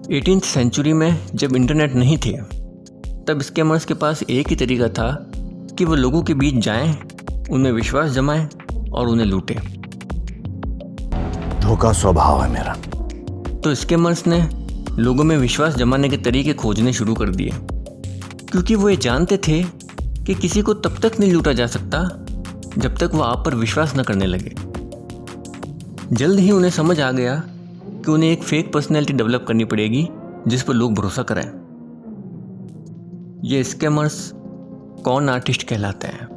18th century में जब internet नहीं थे तब स्कैमर्स के पास एक ही तरीका था कि वो लोगों के बीच जाएं, उनमें विश्वास जमाएं और उन्हें लूटें। धोखा स्वभाव है मेरा। तो स्कैमर्स ने लोगों में विश्वास जमाने के तरीके खोजने शुरू कर दिए, क्योंकि वो ये जानते थे कि किसी को तब तक नहीं लूटा जा सकता जब तक वो आप पर विश्वास न करने लगे। जल्द ही उन्हें समझ आ गया कि उन्हें एक फेक पर्सनैलिटी डेवलप करनी पड़ेगी जिस पर लोग भरोसा करें। ये स्कैमर्स कॉन आर्टिस्ट कहलाते हैं।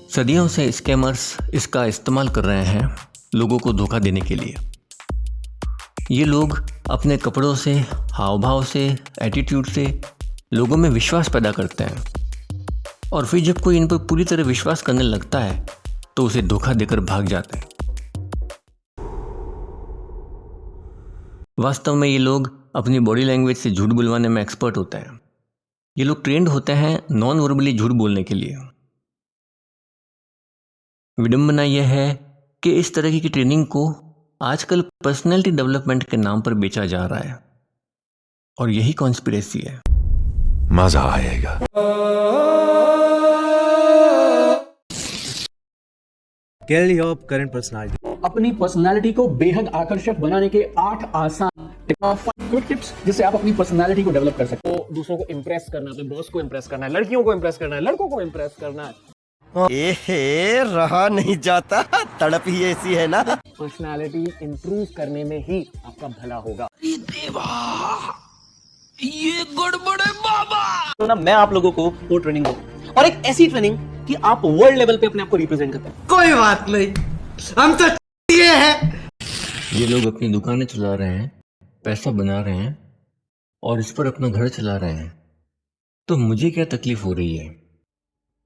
सदियों से स्कैमर्स इसका इस्तेमाल कर रहे हैं लोगों को धोखा देने के लिए। ये लोग अपने कपड़ों से, हाव भाव से, एटीट्यूड से लोगों में विश्वास पैदा करते हैं और फिर जब कोई इन पर पूरी तरह विश्वास करने लगता है तो उसे धोखा देकर भाग जाते हैं। वास्तव में ये लोग अपनी बॉडी लैंग्वेज से झूठ बुलवाने में एक्सपर्ट होते हैं। ये लोग ट्रेंड होते हैं नॉन वर्बली झूठ बोलने के लिए। विडंबना यह है कि इस तरह की ट्रेनिंग को आजकल पर्सनैलिटी डेवलपमेंट के नाम पर बेचा जा रहा है और यही कॉन्स्पिरेसी है। मजा आएगा। Tell your current personality. अपनी पर्सनालिटी को बेहद आकर्षक बनाने के 8 आसान क्विक टिप्स जिससे आप अपनी पर्सनालिटी को डेवलप कर सकते हो। दूसरों को इंप्रेस करना, अपने बॉस को इंप्रेस करना है, लड़कियों को इंप्रेस करना है, लड़कों को इंप्रेस करना है। एहे, रहा नहीं जाता, तड़प ही ऐसी है ना। पर्सनालिटी इंप्रूव करने में ही आपका भला होगा। ये गड़बड़ है बाबा। तो ना मैं आप लोगों को वो ट्रेनिंग दूं और एक ऐसी ट्रेनिंग कि आप वर्ल्ड लेवल पे अपने आप को रिप्रेजेंट करते हैं। कोई बात नहीं, हम तो ये है। ये लोग अपनी दुकानें चला रहे हैं, पैसा बना रहे हैं और इस पर अपना घर चला रहे हैं, तो मुझे क्या तकलीफ हो रही है?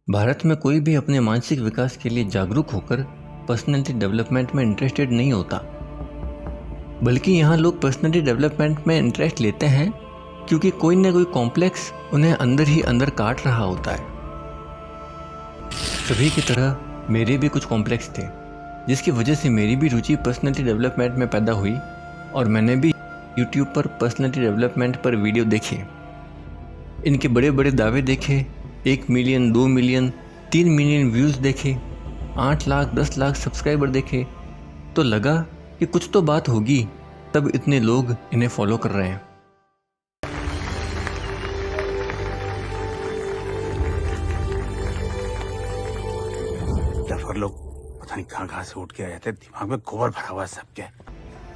भारत में कोई भी अपने मानसिक विकास के लिए जागरूक होकर पर्सनैलिटी डेवलपमेंट में इंटरेस्टेड नहीं होता, बल्कि यहाँ लोग पर्सनैलिटी डेवलपमेंट में इंटरेस्ट लेते हैं क्योंकि कोई ना कोई कॉम्प्लेक्स उन्हें अंदर ही अंदर काट रहा होता है। सभी की तरह मेरे भी कुछ कॉम्प्लेक्स थे, जिसकी वजह से मेरी भी रुचि पर्सनैलिटी डेवलपमेंट में पैदा हुई और मैंने भी यूट्यूब पर पर्सनैलिटी डेवलपमेंट पर वीडियो देखे। इनके बड़े बड़े दावे देखे, 1 मिलियन, 2 मिलियन, 3 मिलियन व्यूज़ देखे, 8 लाख 10 लाख सब्सक्राइबर देखे, तो लगा कि कुछ तो बात होगी, तब इतने लोग इन्हें फॉलो कर रहे हैं। लोग पता नहीं कहाँ से उठ के आए थे, दिमाग में गोबर भरा हुआ है सबके।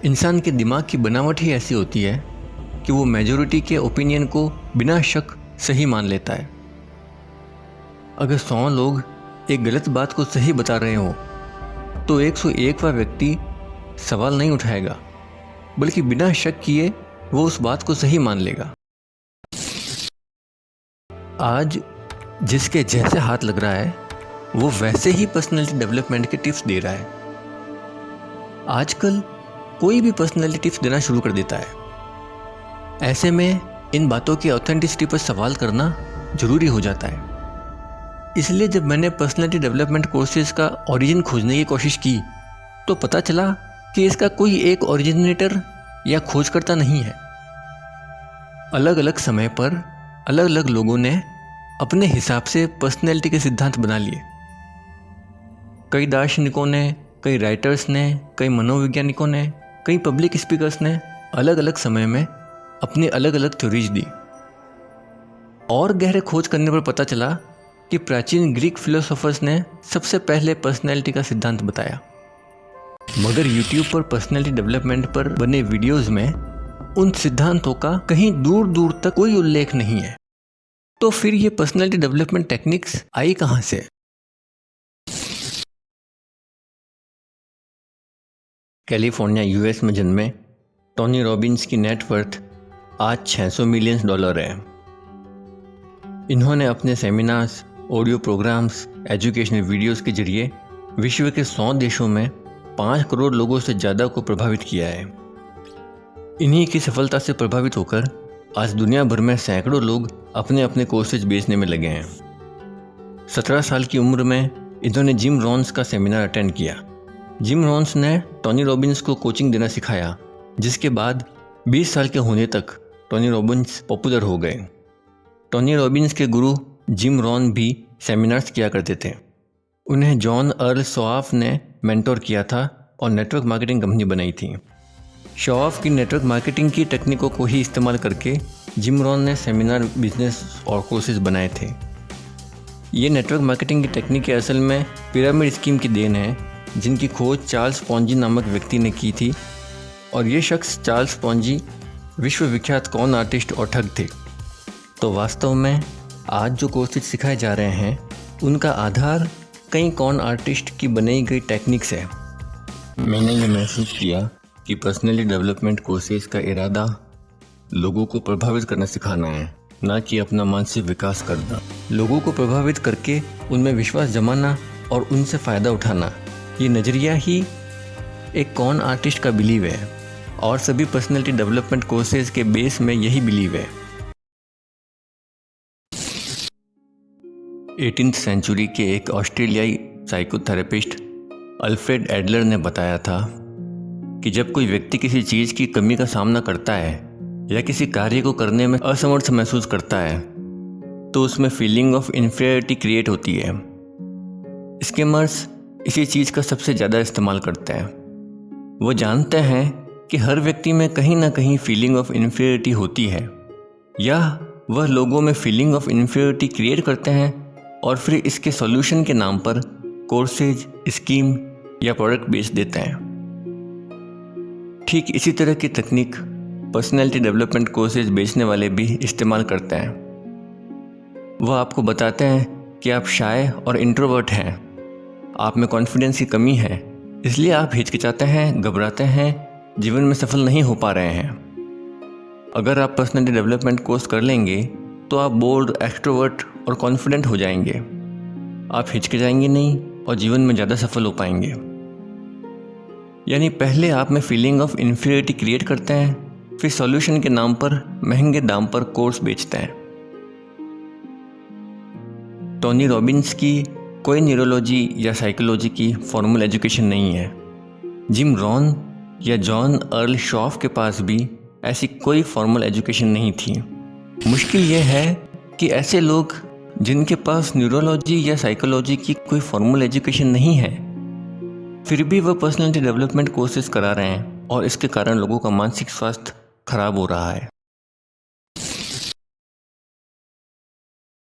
इंसान के दिमाग की बनावट ही ऐसी होती है कि वो मेजॉरिटी के ओपिनियन को बिना शक सही मान लेता है। अगर 100 लोग एक गलत बात को सही बता रहे हो तो 101वां व्यक्ति सवाल नहीं उठाएगा, बल्कि बिना शक किए वो उस बात को सही मान लेगा। आज जिसके जैसे हाथ लग रहा है वो वैसे ही पर्सनैलिटी डेवलपमेंट के टिप्स दे रहा है। आजकल कोई भी पर्सनैलिटी टिप्स देना शुरू कर देता है। ऐसे में इन बातों की ऑथेंटिसिटी पर सवाल करना जरूरी हो जाता है। इसलिए जब मैंने पर्सनैलिटी डेवलपमेंट कोर्सेज का ओरिजिन खोजने की कोशिश की तो पता चला कि इसका कोई एक ओरिजिनेटर या खोजकर्ता नहीं है। अलग अलग समय पर अलग अलग लोगों ने अपने हिसाब से पर्सनैलिटी के सिद्धांत बना लिए। कई दार्शनिकों ने, कई राइटर्स ने, कई मनोवैज्ञानिकों ने, कई पब्लिक स्पीकर्स ने अलग अलग समय में अपनी अलग अलग थ्योरीज दी। और गहरे खोज करने पर पता चला कि प्राचीन ग्रीक फिलोसोफर्स ने सबसे पहले पर्सनैलिटी का सिद्धांत बताया। मगर यूट्यूब पर पर्सनैलिटी डेवलपमेंट पर बने वीडियोस में उन सिद्धांतों का कहीं दूर दूर तक कोई उल्लेख नहीं है। तो फिर ये पर्सनैलिटी डेवलपमेंट टेक्निक्स आई कहाँ से? कैलिफोर्निया यूएस में जन्मे टोनी रॉबिन्स की नेटवर्थ आज $600 मिलियन है। इन्होंने अपने seminars, audio programmes, educational videos के जरिए विश्व के 100 देशों में 5 करोड़ लोगों से ज़्यादा को प्रभावित किया है। इन्हीं की सफलता से प्रभावित होकर आज दुनिया भर में सैकड़ों लोग अपने अपने कोर्सेज बेचने में लगे हैं। 17 साल की उम्र में इन्होंने जिम रॉन्स का सेमिनार अटेंड किया। जिम रॉन्स ने टोनी रॉबिन्स को कोचिंग देना सिखाया, जिसके बाद 20 साल के होने तक टोनी रॉबिन्स पॉपुलर हो गए। टोनी रॉबिन्स के गुरु जिम रॉन भी सेमिनार्स किया करते थे। उन्हें जॉन अर्ल शॉआफ ने मेंटोर किया था और नेटवर्क मार्केटिंग कंपनी बनाई थी। शॉआफ की नेटवर्क मार्केटिंग की टेक्निकों को ही इस्तेमाल करके जिम रॉन ने सेमिनार, बिजनेस और कोर्सेज बनाए थे। ये नेटवर्क मार्केटिंग की टेक्निक असल में पिरामिड स्कीम की देन है, जिनकी खोज चार्ल्स पॉन्जी नामक व्यक्ति ने की थी। और ये शख्स चार्ल्स पॉन्जी विश्वविख्यात कॉन आर्टिस्ट और ठग थे। तो वास्तव में आज जो कोर्सेज सिखाए जा रहे हैं उनका आधार कई कॉन आर्टिस्ट की बनाई गई टेक्निक्स है। मैंने ये महसूस किया कि पर्सनैलिटी डेवलपमेंट कोर्सेज का इरादा लोगों को प्रभावित करना सिखाना है, ना कि अपना मानसिक विकास करना। लोगों को प्रभावित करके उनमें विश्वास जमाना और उनसे फ़ायदा उठाना, ये नज़रिया ही एक कॉन आर्टिस्ट का बिलीव है। और सभी पर्सनैलिटी डेवलपमेंट कोर्सेज के बेस में यही बिलीव है। 18th सेंचुरी के एक ऑस्ट्रेलियाई साइकोथेरेपिस्ट अल्फ्रेड एडलर ने बताया था कि जब कोई व्यक्ति किसी चीज़ की कमी का सामना करता है या किसी कार्य को करने में असमर्थ महसूस करता है तो उसमें फीलिंग ऑफ इन्फीरियरिटी क्रिएट होती है। स्कैमर्स इसी चीज़ का सबसे ज़्यादा इस्तेमाल करते हैं। वो जानते हैं कि हर व्यक्ति में कहीं ना कहीं फीलिंग ऑफ इन्फीरियरिटी होती है, या वह लोगों में फीलिंग ऑफ इन्फीरियरिटी क्रिएट करते हैं और फिर इसके सॉल्यूशन के नाम पर कोर्सेज, स्कीम या प्रोडक्ट बेच देते हैं। ठीक इसी तरह की तकनीक पर्सनैलिटी डेवलपमेंट कोर्सेज बेचने वाले भी इस्तेमाल करते हैं। वह आपको बताते हैं कि आप शाय और इंट्रोवर्ट हैं, आप में कॉन्फिडेंस की कमी है, इसलिए आप हिचकिचाते हैं, घबराते हैं, जीवन में सफल नहीं हो पा रहे हैं। अगर आप पर्सनैलिटी डेवलपमेंट कोर्स कर लेंगे तो आप बोल्ड, एक्सट्रोवर्ट और कॉन्फिडेंट हो जाएंगे। आप हिचकिचाएंगे नहीं और जीवन में ज़्यादा सफल हो पाएंगे। यानी पहले आप में फीलिंग ऑफ इन्फीरियरिटी क्रिएट करते हैं, फिर सॉल्यूशन के नाम पर महंगे दाम पर कोर्स बेचते हैं। टोनी रॉबिन्स की कोई न्यूरोलॉजी या साइकोलॉजी की फॉर्मल एजुकेशन नहीं है। जिम रॉन या जॉन अर्ल शॉफ के पास भी ऐसी कोई फॉर्मल एजुकेशन नहीं थी। मुश्किल यह है कि ऐसे लोग जिनके पास न्यूरोलॉजी या साइकोलॉजी की कोई फॉर्मल एजुकेशन नहीं है, फिर भी वह पर्सनैलिटी डेवलपमेंट कोर्सेज करा रहे हैं और इसके कारण लोगों का मानसिक स्वास्थ्य खराब हो रहा है।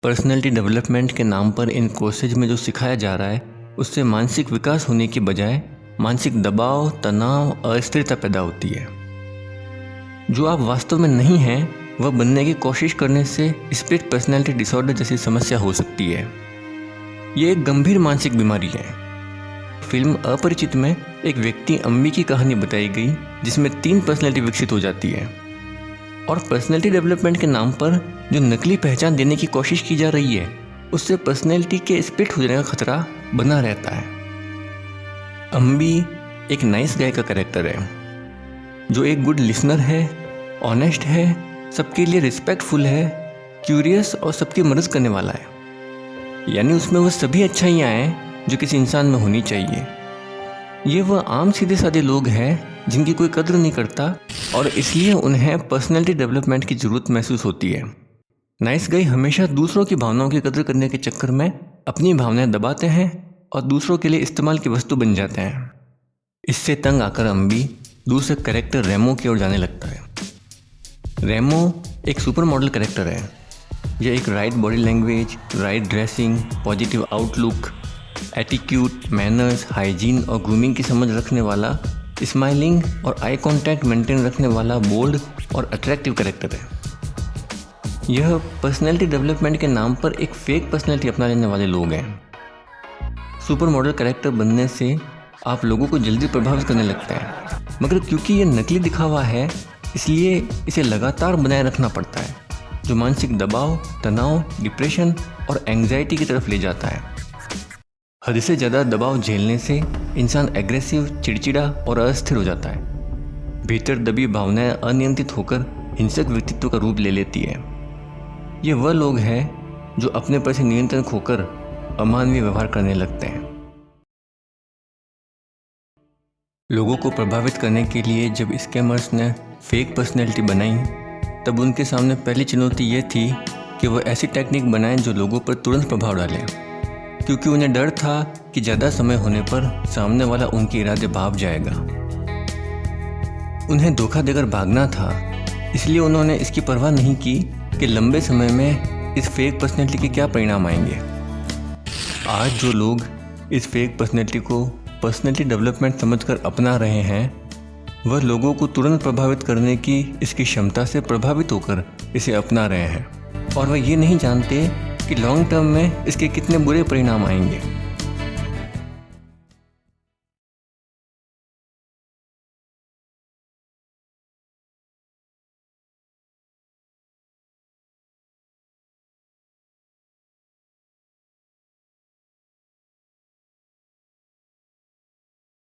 पर्सनैलिटी डेवलपमेंट के नाम पर इन कोर्सेज में जो सिखाया जा रहा है उससे मानसिक विकास होने की बजाय मानसिक दबाव, तनाव, अस्थिरता पैदा होती है। जो आप वास्तव में नहीं हैं वह बनने की कोशिश करने से स्प्लिट पर्सनैलिटी डिसऑर्डर जैसी समस्या हो सकती है। ये एक गंभीर मानसिक बीमारी है। फिल्म अपरिचित में एक व्यक्ति अम्मी की कहानी बताई गई जिसमें 3 पर्सनैलिटी विकसित हो जाती है। और पर्सनैलिटी डेवलपमेंट के नाम पर जो नकली पहचान देने की कोशिश की जा रही है उससे पर्सनैलिटी के स्प्लिट हो जाने का खतरा बना रहता है। अम्बी एक नाइस गाय का कैरेक्टर है जो एक गुड लिसनर है, ऑनेस्ट है, सबके लिए रिस्पेक्टफुल है, क्यूरियस और सबकी मदद करने वाला है। यानी उसमें वह सभी अच्छाइयाँ हैं जो किसी इंसान में होनी चाहिए। ये वह आम सीधे साधे लोग हैं जिनकी कोई कद्र नहीं करता और इसलिए उन्हें पर्सनैलिटी डेवलपमेंट की ज़रूरत महसूस होती है। नाइस गाय हमेशा दूसरों की भावनाओं की कद्र करने के चक्कर में अपनी भावनाएं दबाते हैं और दूसरों के लिए इस्तेमाल की वस्तु बन जाते हैं। इससे तंग आकर अम्बी दूसरे कैरेक्टर रेमो की ओर जाने लगता है। रेमो एक सुपर मॉडल कैरेक्टर है। यह एक right body language, right dressing, positive outlook, attitude, manners, hygiene और ग्रूमिंग की समझ रखने वाला, स्माइलिंग और आई कांटेक्ट मेंटेन रखने वाला बोल्ड और अट्रैक्टिव कैरेक्टर है। यह पर्सनैलिटी डेवलपमेंट के नाम पर एक फेक पर्सनैलिटी अपना लेने वाले लोग हैं। सुपर मॉडल कैरेक्टर बनने से आप लोगों को जल्दी प्रभावित करने लगते हैं, मगर क्योंकि ये नकली दिखावा है इसलिए इसे लगातार बनाए रखना पड़ता है, जो मानसिक दबाव, तनाव, डिप्रेशन और एंग्जाइटी की तरफ ले जाता है। हद से ज़्यादा दबाव झेलने से इंसान एग्रेसिव, चिड़चिड़ा और अस्थिर हो जाता है। भीतर दबी भावनाएं अनियंत्रित होकर हिंसक व्यक्तित्व का रूप ले लेती है। ये वह लोग हैं जो अपने पर से नियंत्रण खोकर अमानवीय व्यवहार करने लगते हैं। लोगों को प्रभावित करने के लिए जब स्कैमर्स ने फेक पर्सनैलिटी बनाई तब उनके सामने पहली चुनौती ये थी कि वो ऐसी टेक्निक बनाएं जो लोगों पर तुरंत प्रभाव डाले, क्योंकि उन्हें डर था कि ज़्यादा समय होने पर सामने वाला उनके इरादे भाप जाएगा। उन्हें धोखा देकर भागना था, इसलिए उन्होंने इसकी परवाह नहीं की कि लंबे समय में इस फेक पर्सनैलिटी के क्या परिणाम आएंगे। आज जो लोग इस फेक पर्सनैलिटी को पर्सनैलिटी डेवलपमेंट समझकर अपना रहे हैं, वह लोगों को तुरंत प्रभावित करने की इसकी क्षमता से प्रभावित होकर इसे अपना रहे हैं और वह ये नहीं जानते कि लॉन्ग टर्म में इसके कितने बुरे परिणाम आएंगे।